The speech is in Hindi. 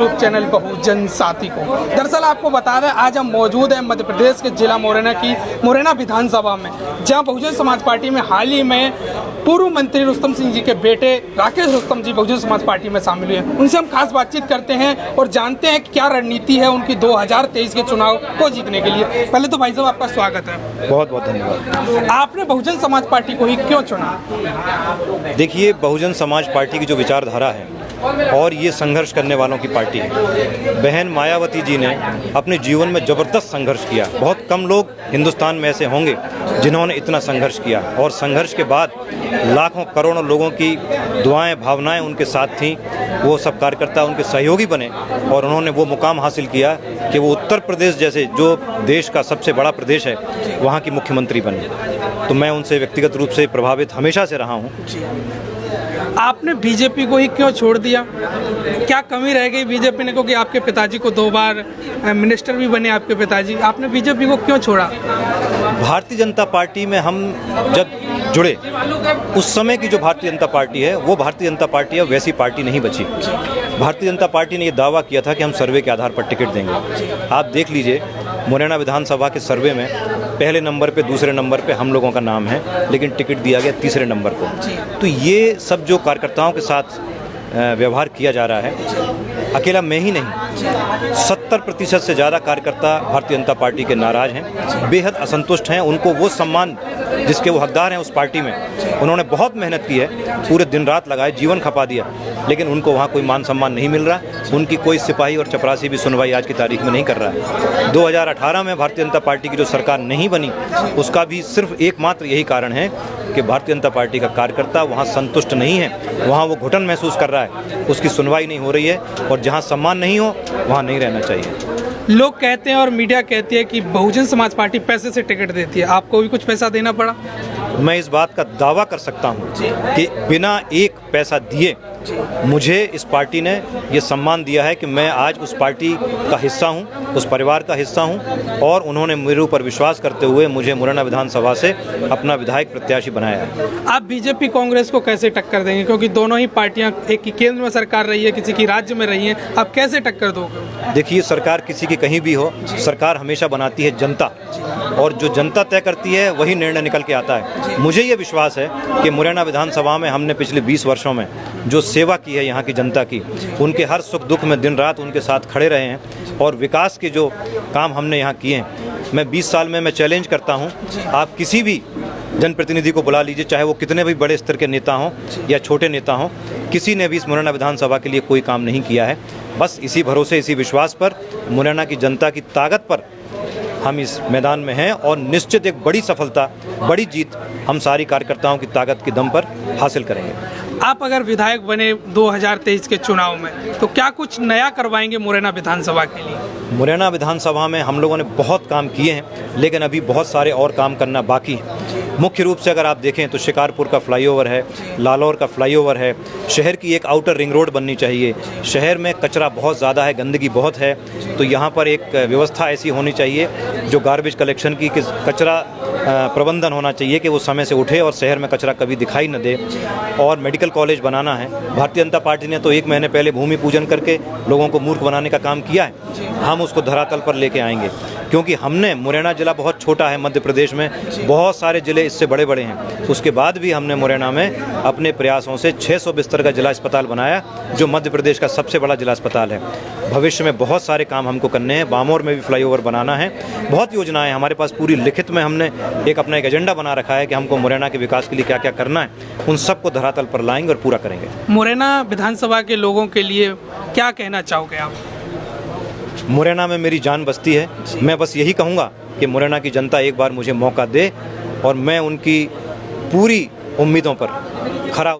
यूट्यूब चैनल बहुजन साथी को। दरअसल आपको बता दें, आज हम मौजूद हैं मध्य प्रदेश के जिला मुरैना की मुरैना विधानसभा में, जहां बहुजन समाज पार्टी में हाल ही में पूर्व मंत्री रुस्तम सिंह जी के बेटे राकेश रुस्तम जी बहुजन समाज पार्टी में शामिल हुए। उनसे हम खास बातचीत करते हैं और जानते हैं कि क्या रणनीति है उनकी 2023 के चुनाव को जीतने के लिए। पहले तो भाई साहब आपका स्वागत है। बहुत बहुत धन्यवाद। आपने बहुजन समाज पार्टी को ही क्यों चुना? देखिए, बहुजन समाज पार्टी की जो विचारधारा है और ये संघर्ष करने वालों की पार्टी है। बहन मायावती जी ने अपने जीवन में ज़बरदस्त संघर्ष किया। बहुत कम लोग हिंदुस्तान में ऐसे होंगे जिन्होंने इतना संघर्ष किया, और संघर्ष के बाद लाखों करोड़ों लोगों की दुआएं भावनाएं उनके साथ थीं। वो सब कार्यकर्ता उनके सहयोगी बने और उन्होंने वो मुकाम हासिल किया कि वो उत्तर प्रदेश जैसे जो देश का सबसे बड़ा प्रदेश है वहाँ की मुख्यमंत्री बने। तो मैं उनसे व्यक्तिगत रूप से प्रभावित हमेशा से रहा हूँ। आपने बीजेपी को ही क्यों छोड़ दिया? क्या कमी रह गई बीजेपी ने? क्योंकि आपके पिताजी को 2 बार मिनिस्टर भी बने आपके पिताजी, आपने बीजेपी को क्यों छोड़ा? भारतीय जनता पार्टी में हम जब जुड़े उस समय की जो भारतीय जनता पार्टी है वो भारतीय जनता पार्टी है, वैसी पार्टी नहीं बची। भारतीय जनता पार्टी ने ये दावा किया था कि हम सर्वे के आधार पर टिकट देंगे। आप देख लीजिए, मुरैना विधानसभा के सर्वे में पहले नंबर पे, दूसरे नंबर पे हम लोगों का नाम है, लेकिन टिकट दिया गया तीसरे नंबर को। तो ये सब जो कार्यकर्ताओं के साथ व्यवहार किया जा रहा है, अकेला मैं ही नहीं, 70% से ज़्यादा कार्यकर्ता भारतीय जनता पार्टी के नाराज़ हैं, बेहद असंतुष्ट हैं। उनको वो सम्मान जिसके वो हकदार हैं उस पार्टी में, उन्होंने बहुत मेहनत की है, पूरे दिन रात लगाए, जीवन खपा दिया, लेकिन उनको वहाँ कोई मान सम्मान नहीं मिल रहा। उनकी कोई सिपाही और चपरासी भी सुनवाई आज की तारीख में नहीं कर रहा है। 2018 में भारतीय जनता पार्टी की जो सरकार नहीं बनी, उसका भी सिर्फ एकमात्र यही कारण है कि भारतीय जनता पार्टी का कार्यकर्ता वहाँ संतुष्ट नहीं है, वहाँ वो घुटन महसूस कर रहा है, उसकी सुनवाई नहीं हो रही है, और जहाँ सम्मान नहीं हो वहाँ नहीं रहना चाहिए। लोग कहते हैं और मीडिया कहती है कि बहुजन समाज पार्टी पैसे से टिकट देती है, आपको भी कुछ पैसा देना पड़ा? मैं इस बात का दावा कर सकता हूँ कि बिना एक पैसा दिए मुझे इस पार्टी ने ये सम्मान दिया है कि मैं आज उस पार्टी का हिस्सा हूँ, उस परिवार का हिस्सा हूँ, और उन्होंने मेरे ऊपर विश्वास करते हुए मुझे मुरैना विधानसभा से अपना विधायक प्रत्याशी बनाया है। आप बीजेपी कांग्रेस को कैसे टक्कर देंगे? क्योंकि दोनों ही पार्टियां, एक की केंद्र में सरकार रही है, किसी की राज्य में रही है, आप कैसे टक्कर दोगे? देखिए, सरकार किसी की कहीं भी हो, सरकार हमेशा बनाती है जनता, और जो जनता तय करती है वही निर्णय निकल के आता है। मुझे ये विश्वास है कि मुरैना विधानसभा में हमने पिछले 20 वर्षों में जो सेवा की है यहाँ की जनता की, उनके हर सुख दुख में दिन रात उनके साथ खड़े रहे हैं, और विकास के जो काम हमने यहाँ किए हैं, मैं 20 साल में मैं चैलेंज करता हूँ, आप किसी भी जनप्रतिनिधि को बुला लीजिए, चाहे वो कितने भी बड़े स्तर के नेता हों या छोटे नेता हों, किसी ने भी इस मुरैना विधानसभा के लिए कोई काम नहीं किया है। बस इसी भरोसे, इसी विश्वास पर, मुरैना की जनता की ताकत पर हम इस मैदान में हैं, और निश्चित एक बड़ी सफलता, बड़ी जीत हम सारी कार्यकर्ताओं की ताकत के दम पर हासिल करेंगे। आप अगर विधायक बने 2023 के चुनाव में, तो क्या कुछ नया करवाएंगे मुरैना विधानसभा के लिए? मुरैना विधानसभा में हम लोगों ने बहुत काम किए हैं, लेकिन अभी बहुत सारे और काम करना बाकी है। मुख्य रूप से अगर आप देखें तो शिकारपुर का फ्लाईओवर है, लालौर का फ्लाईओवर है, शहर की एक आउटर रिंग रोड बननी चाहिए। शहर में कचरा बहुत ज़्यादा है, गंदगी बहुत है, तो यहाँ पर एक व्यवस्था ऐसी होनी चाहिए जो गार्बेज कलेक्शन की, कचरा प्रबंधन होना चाहिए कि वो समय से उठे और शहर में कचरा कभी दिखाई न दे। और मेडिकल कॉलेज बनाना है। भारतीय जनता पार्टी ने तो 1 महीने पहले भूमि पूजन करके लोगों को मूर्ख बनाने का काम किया है। हम उसको धरातल पर लेके आएंगे, क्योंकि हमने, मुरैना जिला बहुत छोटा है मध्य प्रदेश में, बहुत सारे जिले इससे बड़े बड़े हैं, उसके बाद भी हमने मुरैना में अपने प्रयासों से 600 बिस्तर का जिला अस्पताल बनाया, जो मध्य प्रदेश का सबसे बड़ा जिला अस्पताल है। भविष्य में बहुत सारे काम हमको करने हैं, बामोर में भी फ्लाईओवर बनाना है, बहुत योजनाएं हमारे पास पूरी लिखित में, हमने अपना एक एजेंडा बना रखा है कि हमको मुरैना के विकास के लिए क्या क्या करना है, उन सबको धरातल पर लाएंगे और पूरा करेंगे। मुरैना विधानसभा के लोगों के लिए क्या कहना चाहोगे आप? मुरैना में मेरी जान बसती है। मैं बस यही कहूँगा कि मुरैना की जनता एक बार मुझे मौका दे, और मैं उनकी पूरी उम्मीदों पर खरा